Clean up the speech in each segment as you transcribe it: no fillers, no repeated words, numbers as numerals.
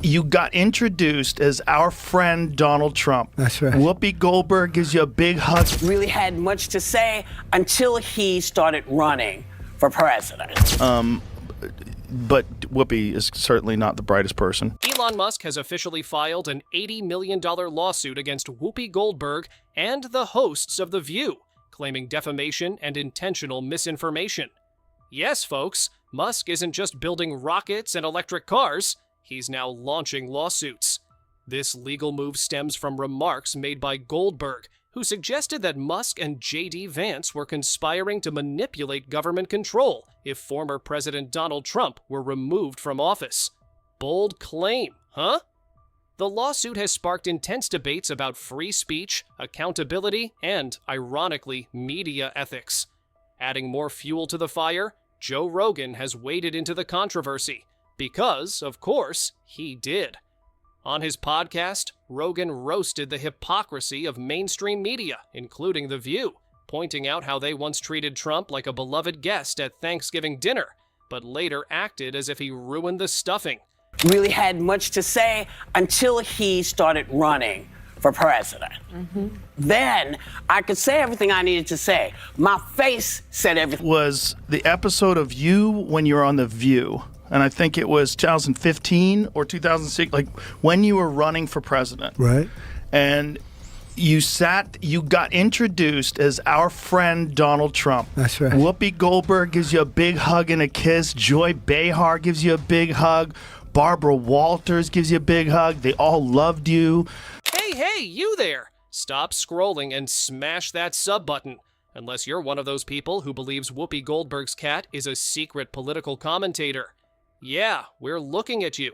You got introduced as our friend Donald Trump. That's right. Whoopi Goldberg gives you a big hug. Really had much to say until he started running for president. But Whoopi is certainly not the brightest person. Elon Musk has officially filed an $80 million lawsuit against Whoopi Goldberg and the hosts of The View, claiming defamation and intentional misinformation. Yes, folks, Musk isn't just building rockets and electric cars, he's now launching lawsuits. This legal move stems from remarks made by Goldberg, who suggested that Musk and JD Vance were conspiring to manipulate government control if former President Donald Trump were removed from office. Bold claim, huh? The lawsuit has sparked intense debates about free speech, accountability, and, ironically, media ethics. Adding more fuel to the fire, Joe Rogan has waded into the controversy, because, of course, he did. On his podcast, Rogan roasted the hypocrisy of mainstream media, including The View, pointing out how they once treated Trump like a beloved guest at Thanksgiving dinner, but later acted as if he ruined the stuffing. Really had much to say until he started running for president. Then I could say everything I needed to say. My face said everything. Was the episode of you when you were on The View, and I think it was 2015 or 2006, like when you were running for president. Right. And you got introduced as our friend Donald Trump. That's right. Whoopi Goldberg gives you a big hug and a kiss. Joy Behar gives you a big hug. Barbara Walters gives you a big hug. They all loved you. Hey, you there! Stop scrolling and smash that sub button, unless you're one of those people who believes Whoopi Goldberg's cat is a secret political commentator. Yeah, we're looking at you.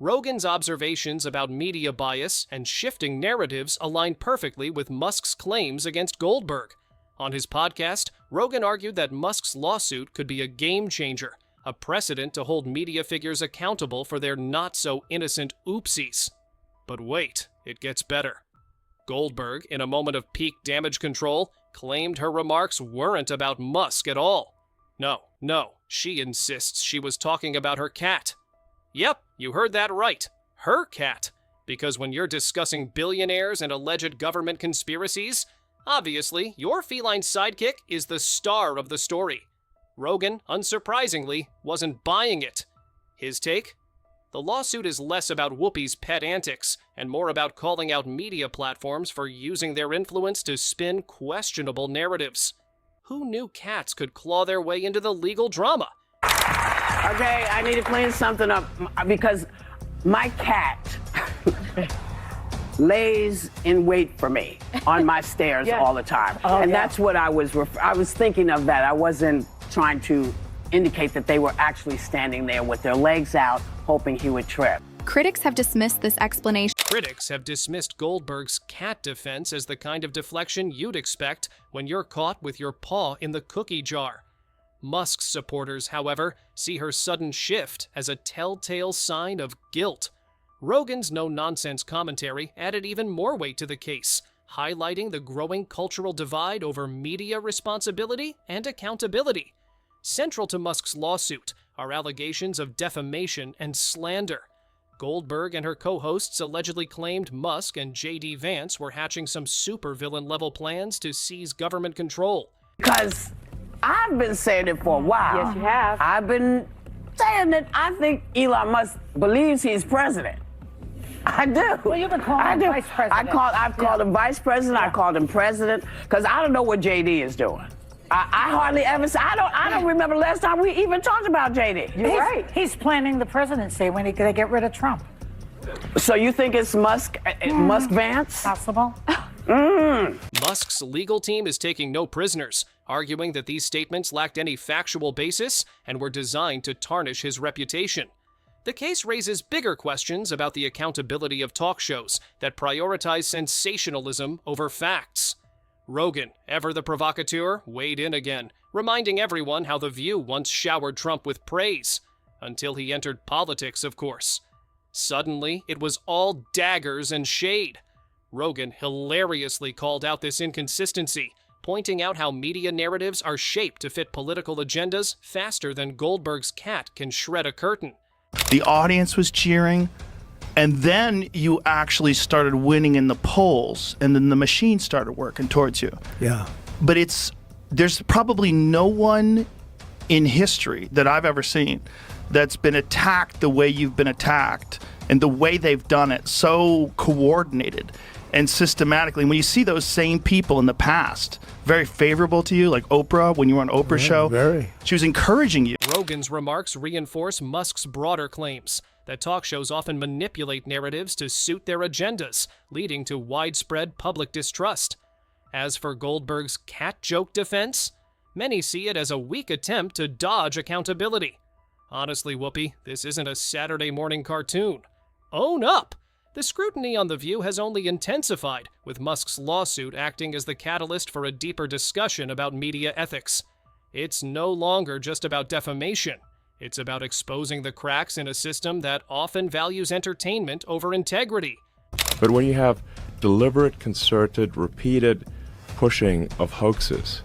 Rogan's observations about media bias and shifting narratives align perfectly with Musk's claims against Goldberg. On his podcast, Rogan argued that Musk's lawsuit could be a game changer, a precedent to hold media figures accountable for their not-so-innocent oopsies. But wait, it gets better. Goldberg, in a moment of peak damage control, claimed her remarks weren't about Musk at all. No, she insists she was talking about her cat. Yep, you heard that right. Her cat. Because when you're discussing billionaires and alleged government conspiracies, obviously your feline sidekick is the star of the story. Rogan, unsurprisingly, wasn't buying it. His take? The lawsuit is less about Whoopi's pet antics and more about calling out media platforms for using their influence to spin questionable narratives. Who knew cats could claw their way into the legal drama? Okay, I need to clean something up because my cat lays in wait for me on my stairs all the time. That's what I was thinking of that. I wasn't trying to indicate that they were actually standing there with their legs out, hoping he would trip. Critics have dismissed this explanation. Critics have dismissed Goldberg's cat defense as the kind of deflection you'd expect when you're caught with your paw in the cookie jar. Musk's supporters, however, see her sudden shift as a telltale sign of guilt. Rogan's no-nonsense commentary added even more weight to the case, highlighting the growing cultural divide over media responsibility and accountability. Central to Musk's lawsuit are allegations of defamation and slander. Goldberg and her co-hosts allegedly claimed Musk and JD Vance were hatching some supervillain-level plans to seize government control. Because I've been saying it for a while. Yes, you have. I've been saying that I think Elon Musk believes he's president. I do. Well, you've been calling him vice president. I've called him vice president. I called him president because I don't know what JD is doing. I hardly ever say. I don't remember the last time we even talked about JD. You're right. He's planning the presidency when they get rid of Trump. So you think it's Musk Vance? Possible. Musk's legal team is taking no prisoners, arguing that these statements lacked any factual basis and were designed to tarnish his reputation. The case raises bigger questions about the accountability of talk shows that prioritize sensationalism over facts. Rogan, ever the provocateur, weighed in again, reminding everyone how The View once showered Trump with praise. Until he entered politics, of course. Suddenly, it was all daggers and shade. Rogan hilariously called out this inconsistency, pointing out how media narratives are shaped to fit political agendas faster than Goldberg's cat can shred a curtain. The audience was cheering. And then you actually started winning in the polls, and then the machine started working towards you. Yeah. But there's probably no one in history that I've ever seen that's been attacked the way you've been attacked, and the way they've done it so coordinated and systematically. And when you see those same people in the past, very favorable to you, like Oprah, when you were on Oprah's show, very. She was encouraging you. Rogan's remarks reinforce Musk's broader claims that talk shows often manipulate narratives to suit their agendas, leading to widespread public distrust. As for Goldberg's cat joke defense, many see it as a weak attempt to dodge accountability. Honestly, Whoopi, this isn't a Saturday morning cartoon. Own up! The scrutiny on The View has only intensified, with Musk's lawsuit acting as the catalyst for a deeper discussion about media ethics. It's no longer just about defamation. It's about exposing the cracks in a system that often values entertainment over integrity. But when you have deliberate, concerted, repeated pushing of hoaxes,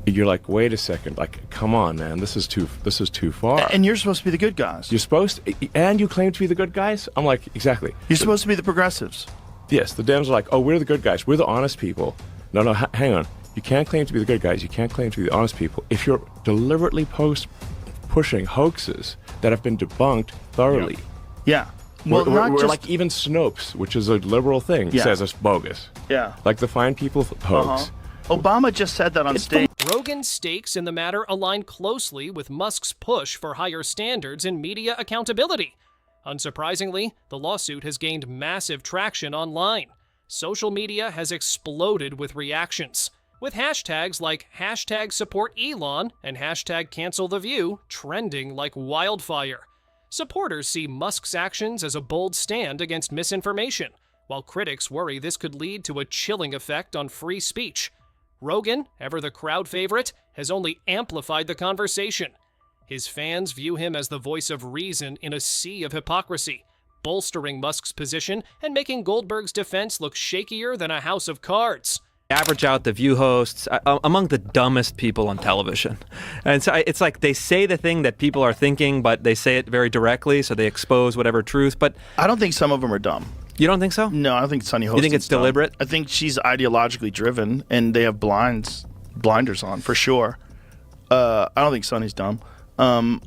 you're like, wait a second, like, come on, man, this is too far. And you're supposed to be the good guys. You're supposed to, and you claim to be the good guys? I'm like, exactly. You're supposed to be the progressives. Yes, the Dems are like, oh, we're the good guys. We're the honest people. No, hang on. You can't claim to be the good guys. You can't claim to be the honest people if you're deliberately pushing hoaxes that have been debunked thoroughly. Yeah. Well, we're like even Snopes, which is a liberal thing, says it's bogus. Yeah. Like the Fine People hoax. Obama just said that on stage. Rogan's stakes in the matter align closely with Musk's push for higher standards in media accountability. Unsurprisingly, the lawsuit has gained massive traction online. Social media has exploded with reactions, with hashtags like #SupportElon and #CancelTheView trending like wildfire. Supporters see Musk's actions as a bold stand against misinformation, while critics worry this could lead to a chilling effect on free speech. Rogan, ever the crowd favorite, has only amplified the conversation. His fans view him as the voice of reason in a sea of hypocrisy, bolstering Musk's position and making Goldberg's defense look shakier than a house of cards. Average out the View hosts among the dumbest people on television. And so it's like they say the thing that people are thinking, but they say it very directly, so they expose whatever truth. But I don't think some of them are dumb. You don't think so? No, I don't think Sunny Hostin's You think it's dumb. deliberate? I think she's ideologically driven, and they have blinders on, for sure. I don't think Sunny's dumb. But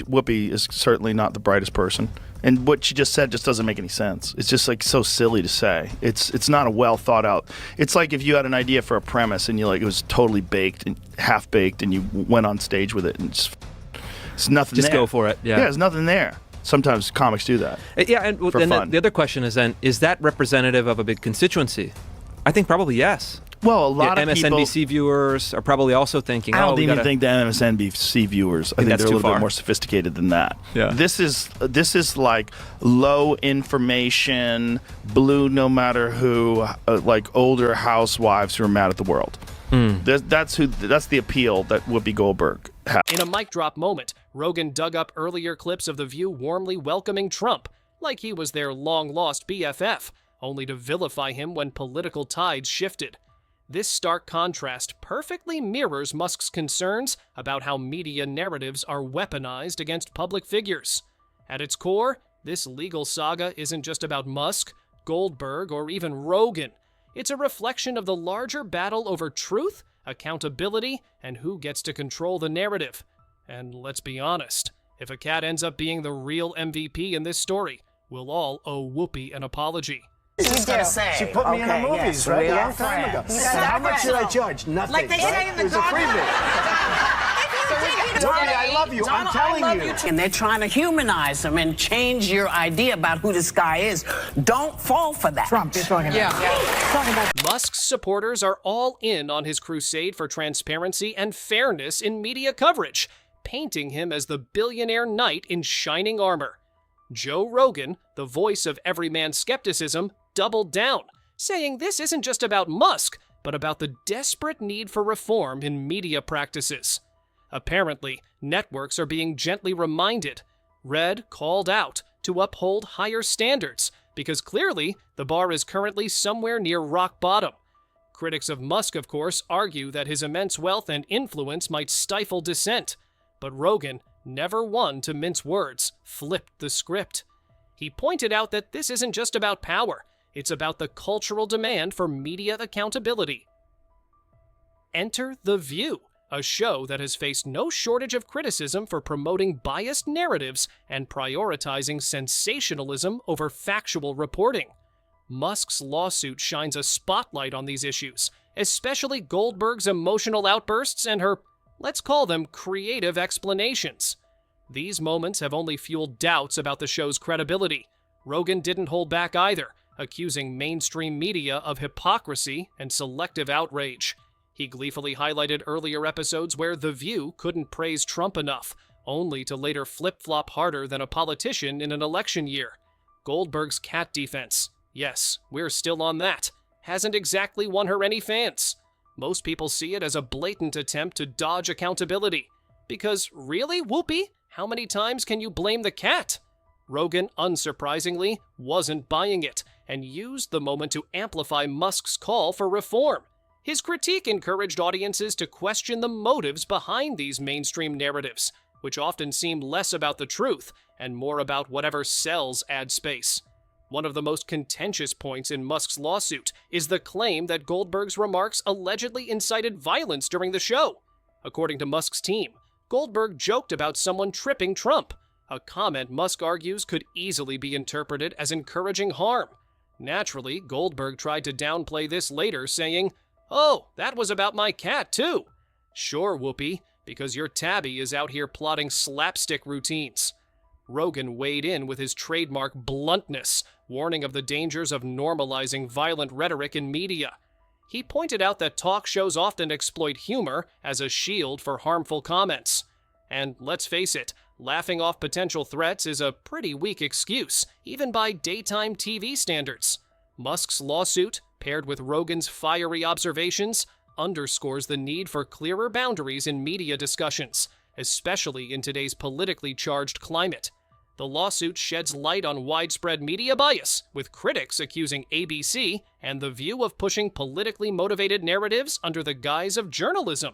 Whoopi is certainly not the brightest person. And what she just said just doesn't make any sense. It's just like so silly to say. It's not a well thought out. It's like if you had an idea for a premise and it was totally baked and half baked, and you went on stage with it, and it's nothing. Just there. go for it. Yeah, there's nothing there. Sometimes comics do that. Yeah, and fun. The other question is then, is that representative of a big constituency? I think probably yes. Well, a lot of MSNBC people, viewers are probably also thinking, I don't even think the MSNBC viewers. I think that's they're a too little far. bit more sophisticated than that. Yeah. This is like low information, blue no matter who, like older housewives who are mad at the world. That's the appeal that Whoopi Goldberg has. In a mic drop moment, Rogan dug up earlier clips of The View warmly welcoming Trump, like he was their long-lost BFF, only to vilify him when political tides shifted. This stark contrast perfectly mirrors Musk's concerns about how media narratives are weaponized against public figures. At its core, this legal saga isn't just about Musk, Goldberg, or even Rogan. It's a reflection of the larger battle over truth, accountability, and who gets to control the narrative. And let's be honest, if a cat ends up being the real MVP in this story, we'll all owe Whoopi an apology. She put me in her movies, right? A long time ago. And how much did I judge? Nothing. Like they say in the It was a freebie. Tommy, I love you. I'm telling you. And they're trying to humanize them and change your idea about who this guy is. Don't fall for that. Trump, you're talking about. Musk's supporters are all in on his crusade for transparency and fairness in media coverage, painting him as the billionaire knight in shining armor. Joe Rogan, the voice of everyman skepticism, doubled down, saying this isn't just about Musk, but about the desperate need for reform in media practices. Apparently, networks are being gently reminded, read, called out, to uphold higher standards, because clearly the bar is currently somewhere near rock bottom. Critics of Musk, of course, argue that his immense wealth and influence might stifle dissent, but Rogan, never one to mince words, flipped the script. He pointed out that this isn't just about power, it's about the cultural demand for media accountability. Enter The View, a show that has faced no shortage of criticism for promoting biased narratives and prioritizing sensationalism over factual reporting. Musk's lawsuit shines a spotlight on these issues, especially Goldberg's emotional outbursts and her, let's call them, creative explanations. These moments have only fueled doubts about the show's credibility. Rogan didn't hold back either, accusing mainstream media of hypocrisy and selective outrage. He gleefully highlighted earlier episodes where The View couldn't praise Trump enough, only to later flip-flop harder than a politician in an election year. Goldberg's cat defense, yes, we're still on that, hasn't exactly won her any fans. Most people see it as a blatant attempt to dodge accountability. Because really, Whoopi, how many times can you blame the cat? Rogan, unsurprisingly, wasn't buying it, and used the moment to amplify Musk's call for reform. His critique encouraged audiences to question the motives behind these mainstream narratives, which often seem less about the truth and more about whatever sells ad space. One of the most contentious points in Musk's lawsuit is the claim that Goldberg's remarks allegedly incited violence during the show. According to Musk's team, Goldberg joked about someone tripping Trump, a comment Musk argues could easily be interpreted as encouraging harm. Naturally, Goldberg tried to downplay this later, saying, "Oh, that was about my cat, too." Sure, Whoopi, because your tabby is out here plotting slapstick routines. Rogan weighed in with his trademark bluntness, warning of the dangers of normalizing violent rhetoric in media. He pointed out that talk shows often exploit humor as a shield for harmful comments. And let's face it, laughing off potential threats is a pretty weak excuse, even by daytime TV standards. Musk's lawsuit, paired with Rogan's fiery observations, underscores the need for clearer boundaries in media discussions, especially in today's politically charged climate. The lawsuit sheds light on widespread media bias, with critics accusing ABC and The View of pushing politically motivated narratives under the guise of journalism.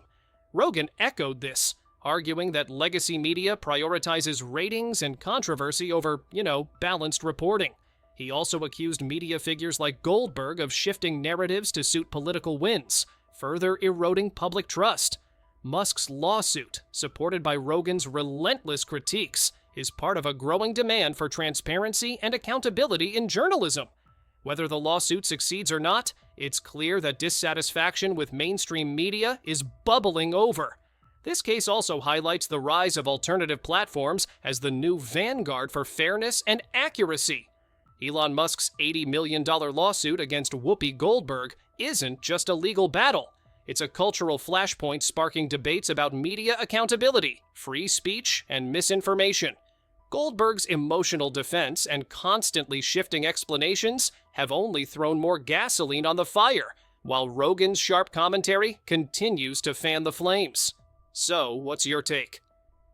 Rogan echoed this, arguing that legacy media prioritizes ratings and controversy over, balanced reporting. He also accused media figures like Goldberg of shifting narratives to suit political wins, further eroding public trust. Musk's lawsuit, supported by Rogan's relentless critiques, is part of a growing demand for transparency and accountability in journalism. Whether the lawsuit succeeds or not, it's clear that dissatisfaction with mainstream media is bubbling over. This case also highlights the rise of alternative platforms as the new vanguard for fairness and accuracy. Elon Musk's $80 million lawsuit against Whoopi Goldberg isn't just a legal battle. It's a cultural flashpoint sparking debates about media accountability, free speech, and misinformation. Goldberg's emotional defense and constantly shifting explanations have only thrown more gasoline on the fire, while Rogan's sharp commentary continues to fan the flames. So, what's your take?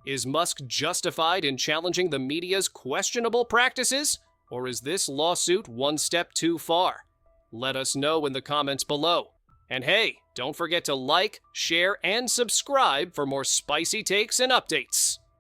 Is Musk justified in challenging the media's questionable practices? Or is this lawsuit one step too far? Let us know in the comments below. And hey, don't forget to like, share, and subscribe for more spicy takes and updates.